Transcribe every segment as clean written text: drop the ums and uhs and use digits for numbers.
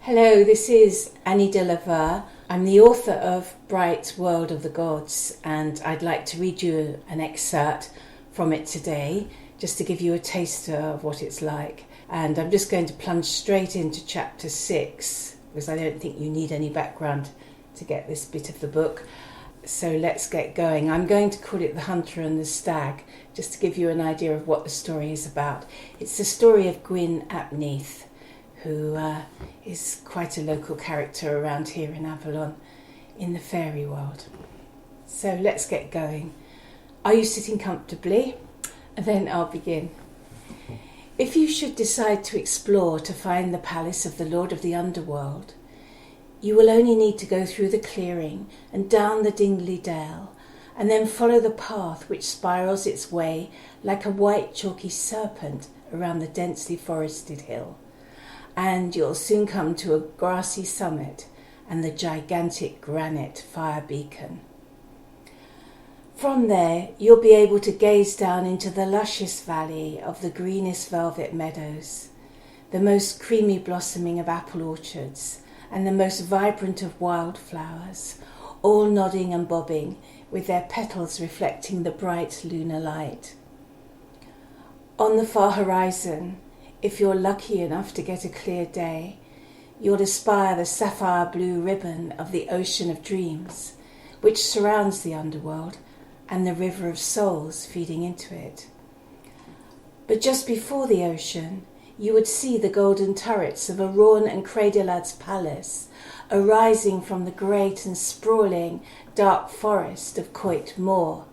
Hello, this is Dieu-Le-Veut. I'm the author of Bright World of the Gods, and I'd like to read you an excerpt from it today, just to give you a taster of what it's like. And I'm just going to plunge straight into chapter 6, because I don't think you need any background to get this bit of the book. So let's get going. I'm going to call it The Hunter and the Stag, just to give you an idea of what the story is about. It's the story of Gwyn ap Nudd, who is quite a local character around here in Avalon, in the fairy world. So let's get going. Are you sitting comfortably? And then I'll begin. If you should decide to explore to find the palace of the Lord of the Underworld, you will only need to go through the clearing and down the Dingley Dale, and then follow the path which spirals its way like a white chalky serpent around the densely forested hill. And you'll soon come to a grassy summit and the gigantic granite fire beacon. From there, you'll be able to gaze down into the luscious valley of the greenest velvet meadows, the most creamy blossoming of apple orchards, and the most vibrant of wildflowers, all nodding and bobbing, with their petals reflecting the bright lunar light. On the far horizon, if you're lucky enough to get a clear day, you'll espy the sapphire blue ribbon of the ocean of dreams, which surrounds the underworld, and the river of souls feeding into it. But just before the ocean, you would see the golden turrets of Arawn and Cradolad's palace, arising from the great and sprawling dark forest of Coit Moor.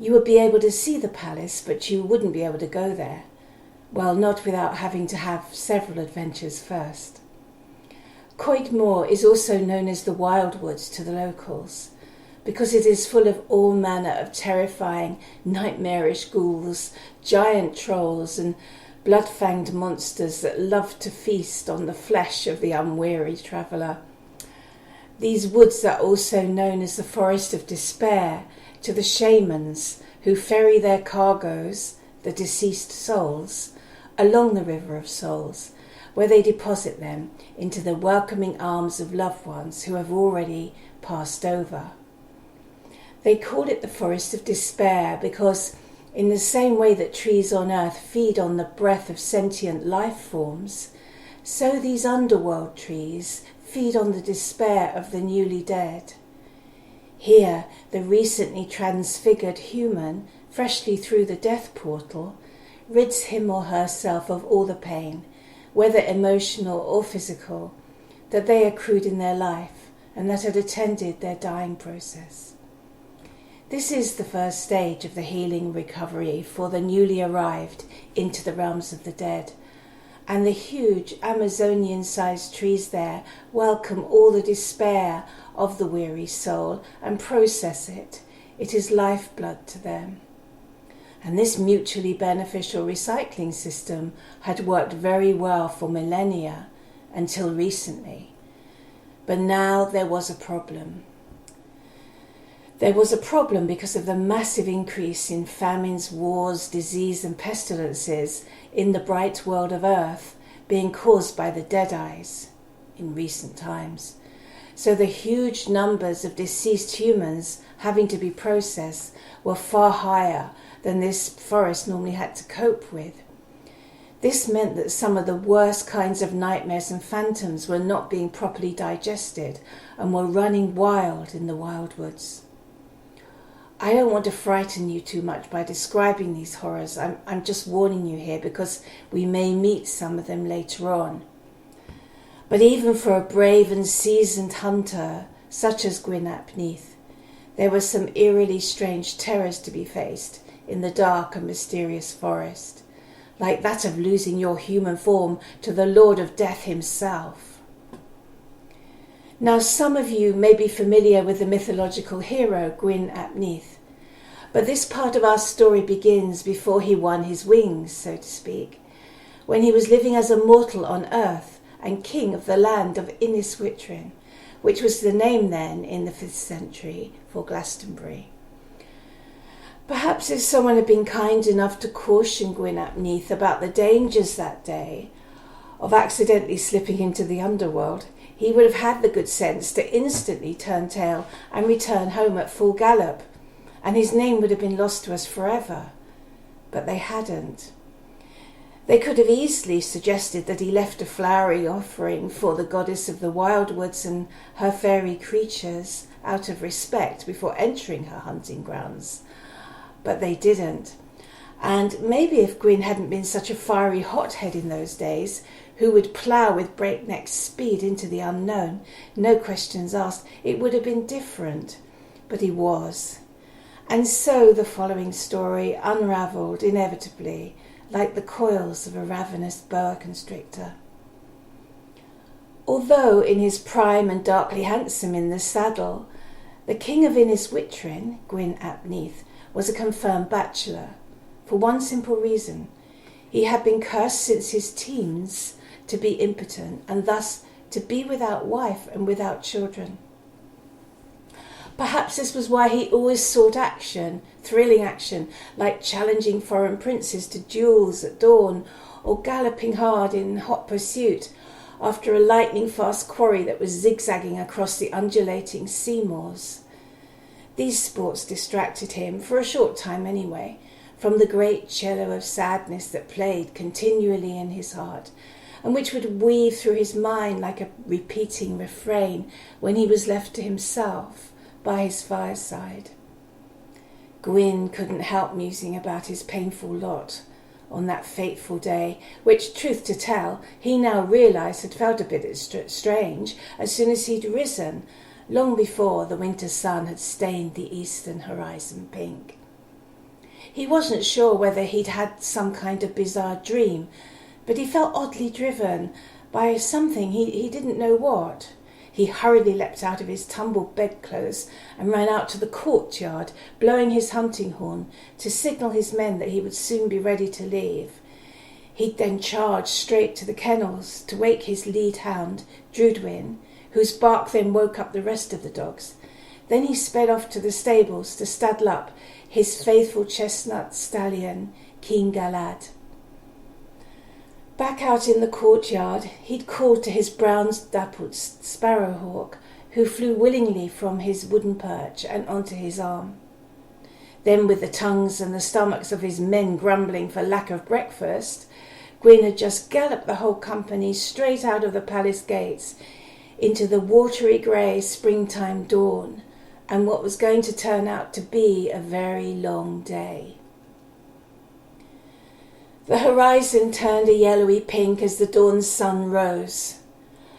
You would be able to see the palace, but you wouldn't be able to go there. Well, not without having to have several adventures first. Coit Moor is also known as the Wild Woods to the locals, because it is full of all manner of terrifying, nightmarish ghouls, giant trolls, and blood-fanged monsters that love to feast on the flesh of the unweary traveller. These woods are also known as the Forest of Despair to the shamans who ferry their cargoes, the deceased souls, along the River of Souls, where they deposit them into the welcoming arms of loved ones who have already passed over. They call it the Forest of Despair because, in the same way that trees on earth feed on the breath of sentient life forms, so these underworld trees feed on the despair of the newly dead. Here, the recently transfigured human, freshly through the death portal, rids him or herself of all the pain, whether emotional or physical, that they accrued in their life and that had attended their dying process. This is the first stage of the healing recovery for the newly arrived into the realms of the dead, and the huge Amazonian-sized trees there welcome all the despair of the weary soul and process it. It is lifeblood to them. And this mutually beneficial recycling system had worked very well for millennia until recently. But now there was a problem. There was a problem because of the massive increase in famines, wars, disease and pestilences in the bright world of Earth being caused by the Deadeyes in recent times. So the huge numbers of deceased humans having to be processed were far higher than this forest normally had to cope with. This meant that some of the worst kinds of nightmares and phantoms were not being properly digested and were running wild in the wild woods. I don't want to frighten you too much by describing these horrors. I'm just warning you here because we may meet some of them later on. But even for a brave and seasoned hunter such as Gwyn ap Nudd, there were some eerily strange terrors to be faced in the dark and mysterious forest, like that of losing your human form to the Lord of Death himself. Now, some of you may be familiar with the mythological hero Gwyn ap Nudd, but this part of our story begins before he won his wings, so to speak, when he was living as a mortal on earth and king of the land of Witrin, which was the name then in the 5th century for Glastonbury. Perhaps if someone had been kind enough to caution Gwyn ap Nudd about the dangers that day, of accidentally slipping into the underworld, he would have had the good sense to instantly turn tail and return home at full gallop, and his name would have been lost to us forever. But they hadn't. They could have easily suggested that he left a flowery offering for the goddess of the wild woods and her fairy creatures out of respect before entering her hunting grounds. But they didn't. And maybe if Gwyn hadn't been such a fiery hothead in those days, who would plough with breakneck speed into the unknown, no questions asked, it would have been different. But he was. And so the following story unravelled inevitably, like the coils of a ravenous boa constrictor. Although in his prime and darkly handsome in the saddle, the King of Witrin, Gwyn ap Neath, was a confirmed bachelor, for one simple reason. He had been cursed since his teens to be impotent, and thus to be without wife and without children. Perhaps this was why he always sought action, thrilling action, like challenging foreign princes to duels at dawn, or galloping hard in hot pursuit after a lightning-fast quarry that was zigzagging across the undulating sea moors. These sports distracted him, for a short time anyway, from the great cello of sadness that played continually in his heart, and which would weave through his mind like a repeating refrain when he was left to himself by his fireside. Gwyn couldn't help musing about his painful lot on that fateful day, which, truth to tell, he now realised had felt a bit strange as soon as he'd risen, long before the winter sun had stained the eastern horizon pink. He wasn't sure whether he'd had some kind of bizarre dream, but he felt oddly driven by something, he didn't know what. He hurriedly leapt out of his tumbled bedclothes and ran out to the courtyard, blowing his hunting horn to signal his men that he would soon be ready to leave. He'd then charged straight to the kennels to wake his lead hound, Drudwyn, whose bark then woke up the rest of the dogs. Then he sped off to the stables to saddle up his faithful chestnut stallion, King Galad. Back out in the courtyard, he'd called to his brown-dappled sparrowhawk, who flew willingly from his wooden perch and onto his arm. Then, with the tongues and the stomachs of his men grumbling for lack of breakfast, Gwyn had just galloped the whole company straight out of the palace gates into the watery grey springtime dawn, and what was going to turn out to be a very long day. The horizon turned a yellowy pink as the dawn sun rose,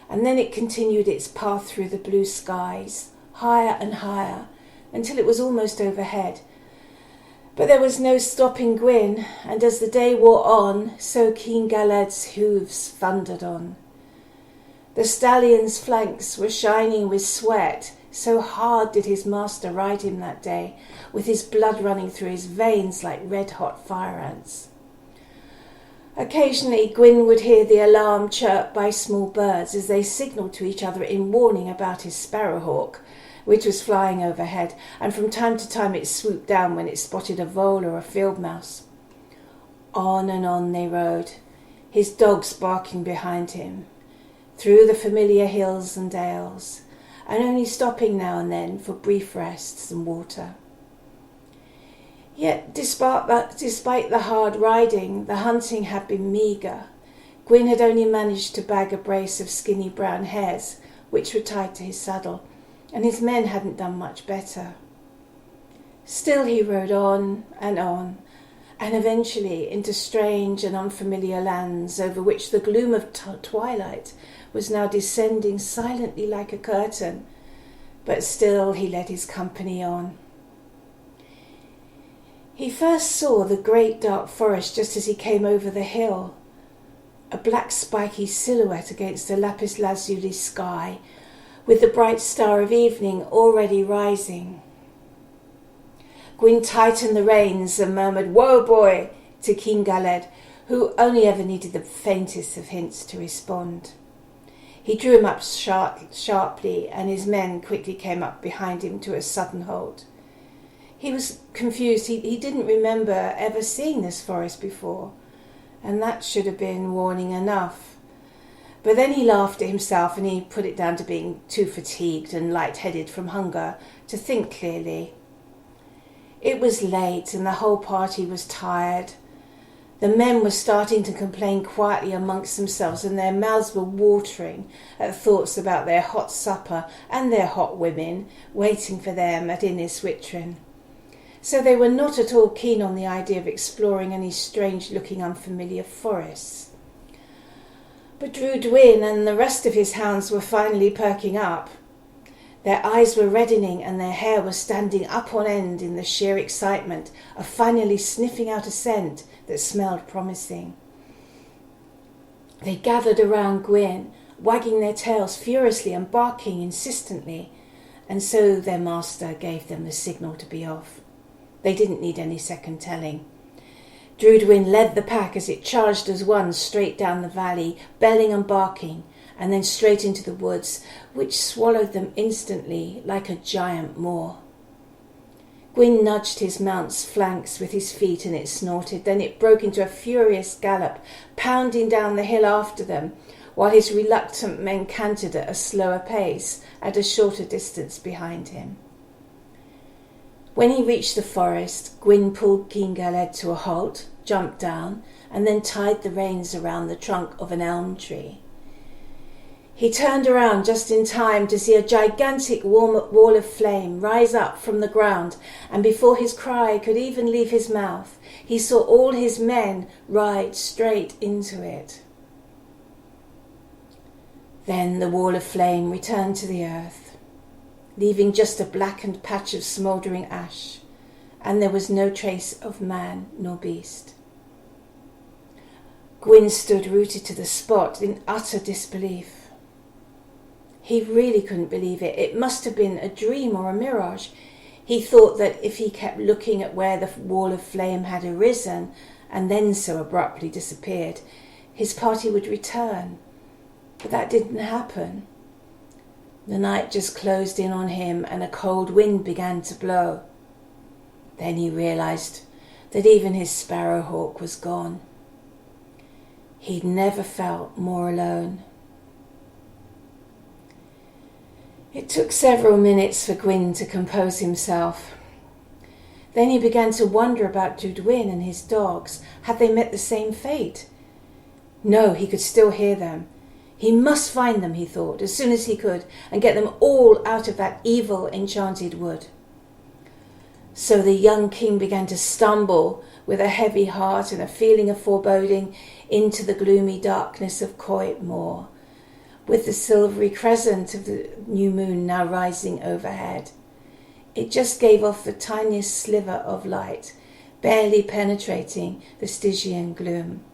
and then it continued its path through the blue skies, higher and higher, until it was almost overhead. But there was no stopping Gwyn, and as the day wore on, so King Galad's hooves thundered on. The stallion's flanks were shining with sweat, so hard did his master ride him that day, with his blood running through his veins like red-hot fire ants. Occasionally Gwyn would hear the alarm chirp by small birds as they signalled to each other in warning about his sparrowhawk, which was flying overhead, and from time to time it swooped down when it spotted a vole or a field mouse. On and on they rode, his dogs barking behind him, through the familiar hills and dales, and only stopping now and then for brief rests and water. Yet, despite the hard riding, the hunting had been meagre. Gwyn had only managed to bag a brace of skinny brown hares, which were tied to his saddle, and his men hadn't done much better. Still he rode on, and eventually into strange and unfamiliar lands over which the gloom of twilight was now descending silently like a curtain, but still he led his company on. He first saw the great dark forest just as he came over the hill, a black spiky silhouette against the lapis lazuli sky, with the bright star of evening already rising. Gwyn tightened the reins and murmured, "Whoa, boy," to King Galad, who only ever needed the faintest of hints to respond. He drew him up sharply, and his men quickly came up behind him to a sudden halt. He was confused. He didn't remember ever seeing this forest before, and that should have been warning enough. But then he laughed at himself and he put it down to being too fatigued and light-headed from hunger to think clearly. It was late and the whole party was tired. The men were starting to complain quietly amongst themselves, and their mouths were watering at thoughts about their hot supper and their hot women waiting for them at Inniswitrin. So they were not at all keen on the idea of exploring any strange-looking unfamiliar forests. But Drudwyn and the rest of his hounds were finally perking up. Their eyes were reddening and their hair was standing up on end in the sheer excitement of finally sniffing out a scent that smelled promising. They gathered around Gwyn, wagging their tails furiously and barking insistently, and so their master gave them the signal to be off. They didn't need any second telling. Drudwyn led the pack as it charged as one straight down the valley, belling and barking, and then straight into the woods, which swallowed them instantly like a giant maw. Gwyn nudged his mount's flanks with his feet and it snorted. Then it broke into a furious gallop, pounding down the hill after them, while his reluctant men cantered at a slower pace at a shorter distance behind him. When he reached the forest, Gwyn pulled Gingaled to a halt, jumped down, and then tied the reins around the trunk of an elm tree. He turned around just in time to see a gigantic wall of flame rise up from the ground, and before his cry could even leave his mouth, he saw all his men ride straight into it. Then the wall of flame returned to the earth, leaving just a blackened patch of smouldering ash, and there was no trace of man nor beast. Gwyn stood rooted to the spot in utter disbelief. He really couldn't believe it. It must have been a dream or a mirage. He thought that if he kept looking at where the wall of flame had arisen and then so abruptly disappeared, his party would return. But that didn't happen. The night just closed in on him and a cold wind began to blow. Then he realized that even his sparrowhawk was gone. He'd never felt more alone. It took several minutes for Gwyn to compose himself. Then he began to wonder about Drudwyn and his dogs. Had they met the same fate? No, he could still hear them. He must find them, he thought, as soon as he could, and get them all out of that evil enchanted wood. So the young king began to stumble with a heavy heart and a feeling of foreboding into the gloomy darkness of Coit Moor, with the silvery crescent of the new moon now rising overhead. It just gave off the tiniest sliver of light, barely penetrating the Stygian gloom.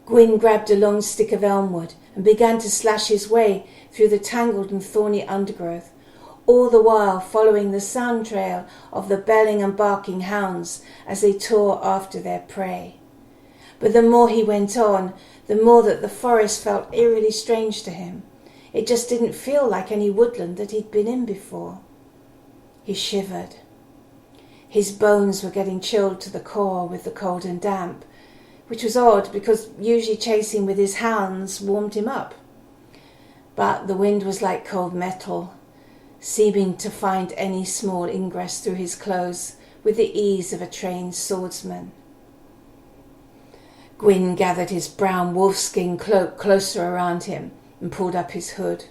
Gwyn grabbed a long stick of elmwood and began to slash his way through the tangled and thorny undergrowth, all the while following the sound trail of the belling and barking hounds as they tore after their prey. But the more he went on, the more that the forest felt eerily strange to him. It just didn't feel like any woodland that he'd been in before. He shivered. His bones were getting chilled to the core with the cold and damp, which was odd because usually chasing with his hounds warmed him up. But the wind was like cold metal, seeming to find any small ingress through his clothes with the ease of a trained swordsman. Gwyn gathered his brown wolfskin cloak closer around him and pulled up his hood.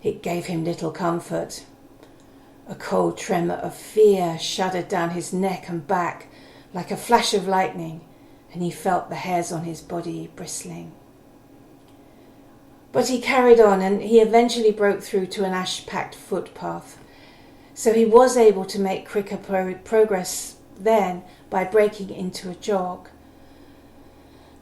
It gave him little comfort. A cold tremor of fear shuddered down his neck and back like a flash of lightning, and he felt the hairs on his body bristling. But he carried on, and he eventually broke through to an ash-packed footpath. So he was able to make quicker progress then by breaking into a jog.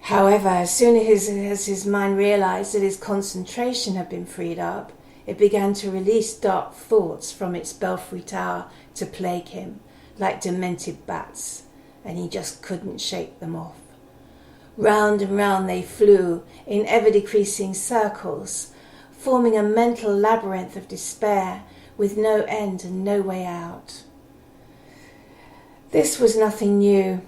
However, as soon as his mind realized that his concentration had been freed up, it began to release dark thoughts from its belfry tower to plague him, like demented bats, and he just couldn't shake them off. Round and round they flew in ever-decreasing circles, forming a mental labyrinth of despair with no end and no way out. This was nothing new.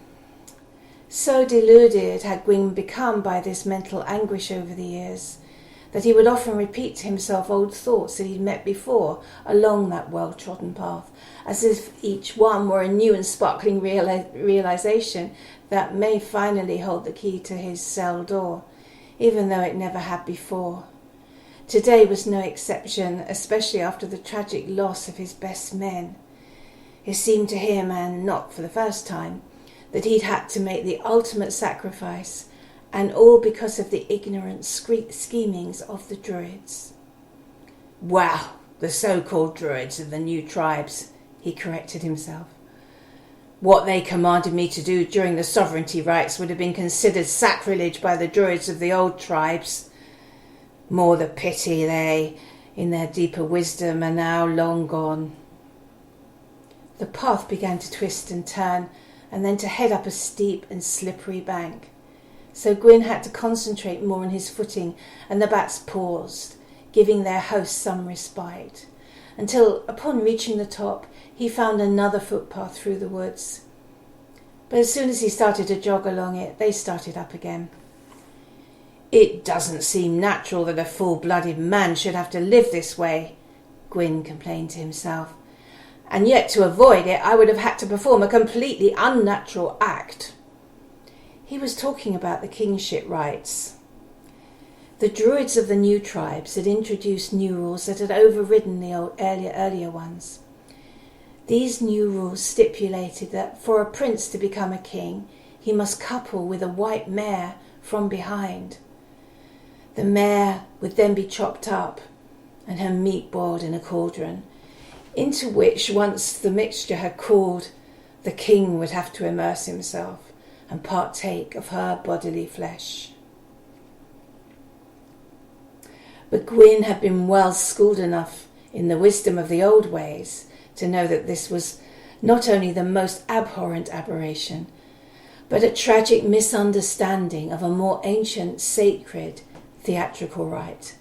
So deluded had Gwyn become by this mental anguish over the years, that he would often repeat to himself old thoughts that he'd met before along that well-trodden path, as if each one were a new and sparkling realization that may finally hold the key to his cell door, even though it never had before. Today was no exception, especially after the tragic loss of his best men. It seemed to him, and not for the first time, that he'd had to make the ultimate sacrifice, and all because of the ignorant schemings of the Druids. Well, the so-called Druids of the new tribes, he corrected himself. What they commanded me to do during the sovereignty rites would have been considered sacrilege by the Druids of the old tribes. More the pity they, in their deeper wisdom, are now long gone. The path began to twist and turn, and then to head up a steep and slippery bank. So Gwyn had to concentrate more on his footing, and the bats paused, giving their host some respite, until, upon reaching the top, he found another footpath through the woods. But as soon as he started to jog along it, they started up again. It doesn't seem natural that a full-blooded man should have to live this way, Gwyn complained to himself. And yet to avoid it, I would have had to perform a completely unnatural act. He was talking about the kingship rites. The Druids of the new tribes had introduced new rules that had overridden the earlier ones. These new rules stipulated that for a prince to become a king, he must couple with a white mare from behind. The mare would then be chopped up and her meat boiled in a cauldron, into which, once the mixture had cooled, the king would have to immerse himself and partake of her bodily flesh. But Gwyn had been well schooled enough in the wisdom of the old ways to know that this was not only the most abhorrent aberration, but a tragic misunderstanding of a more ancient, sacred, theatrical rite.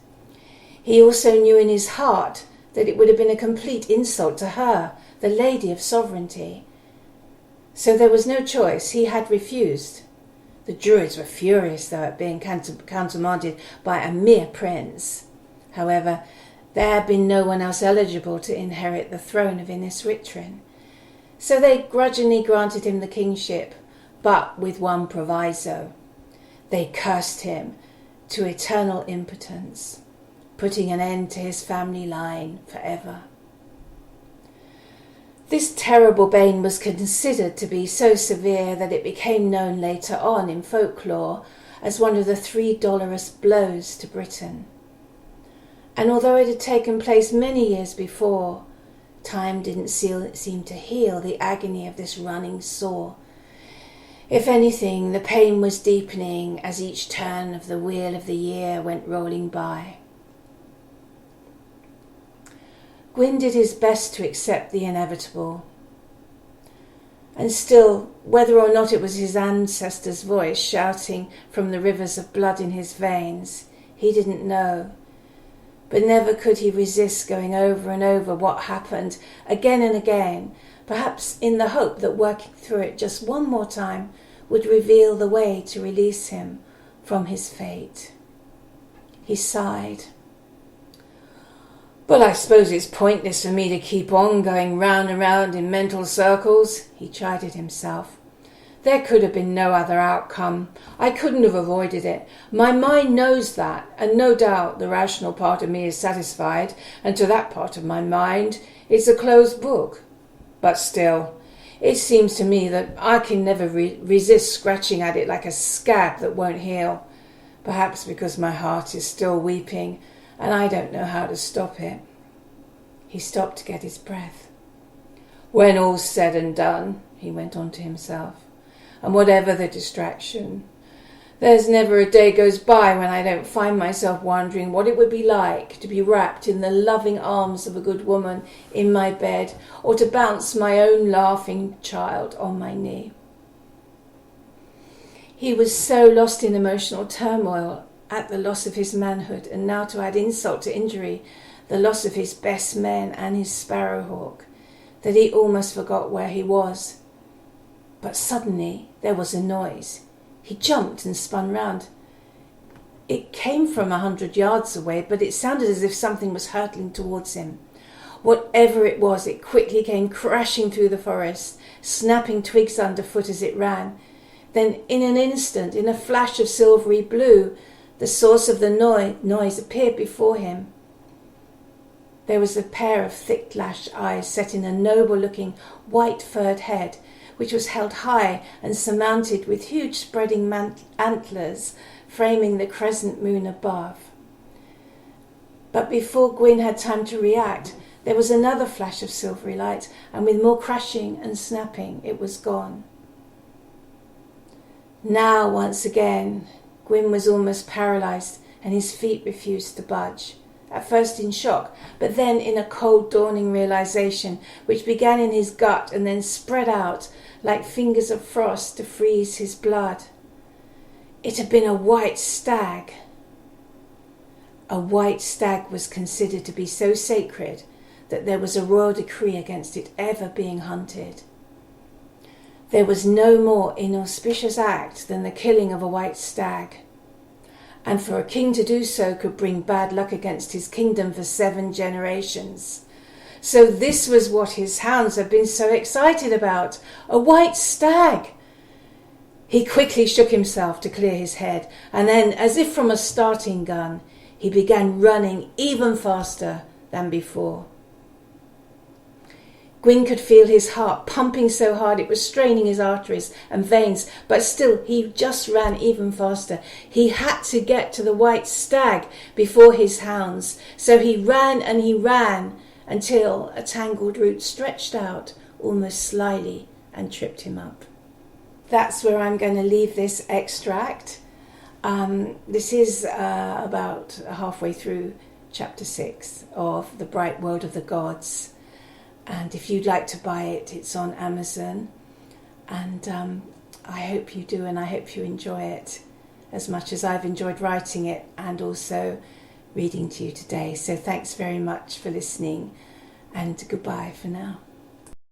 He also knew in his heart that it would have been a complete insult to her, the lady of sovereignty. So there was no choice. He had refused. The Druids were furious, though, at being countermanded by a mere prince. However, there had been no one else eligible to inherit the throne of Innis Witrin. So they grudgingly granted him the kingship, but with one proviso. They cursed him to eternal impotence, putting an end to his family line forever. This terrible bane was considered to be so severe that it became known later on in folklore as one of the 3 dolorous blows to Britain. And although it had taken place many years before, time didn't seem to heal the agony of this running sore. If anything, the pain was deepening as each turn of the wheel of the year went rolling by. Gwyn did his best to accept the inevitable. And still, whether or not it was his ancestors' voice shouting from the rivers of blood in his veins, he didn't know. But never could he resist going over and over what happened again and again, perhaps in the hope that working through it just one more time would reveal the way to release him from his fate. He sighed. Well, I suppose it's pointless for me to keep on going round and round in mental circles, he chided himself. There could have been no other outcome. I couldn't have avoided it. My mind knows that, and no doubt the rational part of me is satisfied, and to that part of my mind it's a closed book. But still, it seems to me that I can never resist scratching at it like a scab that won't heal, perhaps because my heart is still weeping, and I don't know how to stop it. He stopped to get his breath. When all's said and done, he went on to himself, and whatever the distraction, there's never a day goes by when I don't find myself wondering what it would be like to be wrapped in the loving arms of a good woman in my bed, or to bounce my own laughing child on my knee. He was so lost in emotional turmoil at the loss of his manhood, and now to add insult to injury, the loss of his best men and his sparrowhawk, that he almost forgot where he was. But suddenly there was a noise. He jumped and spun round. It came from 100 yards away, but it sounded as if something was hurtling towards him. Whatever it was, it quickly came crashing through the forest, snapping twigs underfoot as it ran. Then in an instant, in a flash of silvery blue, the source of the noise appeared before him. There was a pair of thick-lashed eyes set in a noble-looking white-furred head, which was held high and surmounted with huge spreading antlers framing the crescent moon above. But before Gwyn had time to react, there was another flash of silvery light, and with more crashing and snapping, it was gone. Now, once again, Gwyn was almost paralysed, and his feet refused to budge. At first in shock, but then in a cold dawning realisation, which began in his gut and then spread out like fingers of frost to freeze his blood. It had been a white stag. A white stag was considered to be so sacred that there was a royal decree against it ever being hunted. There was no more inauspicious act than the killing of a white stag. And for a king to do so could bring bad luck against his kingdom for 7 generations. So this was what his hounds had been so excited about, a white stag. He quickly shook himself to clear his head, and then, as if from a starting gun, he began running even faster than before. Gwyn could feel his heart pumping so hard it was straining his arteries and veins, but still he just ran even faster. He had to get to the white stag before his hounds, so he ran and he ran until a tangled root stretched out almost slyly and tripped him up. That's where I'm going to leave this extract. This is about halfway through chapter 6 of The Bright World of the Gods. And if you'd like to buy it, it's on Amazon. And I hope you do, and I hope you enjoy it as much as I've enjoyed writing it and also reading to you today. So thanks very much for listening, and goodbye for now.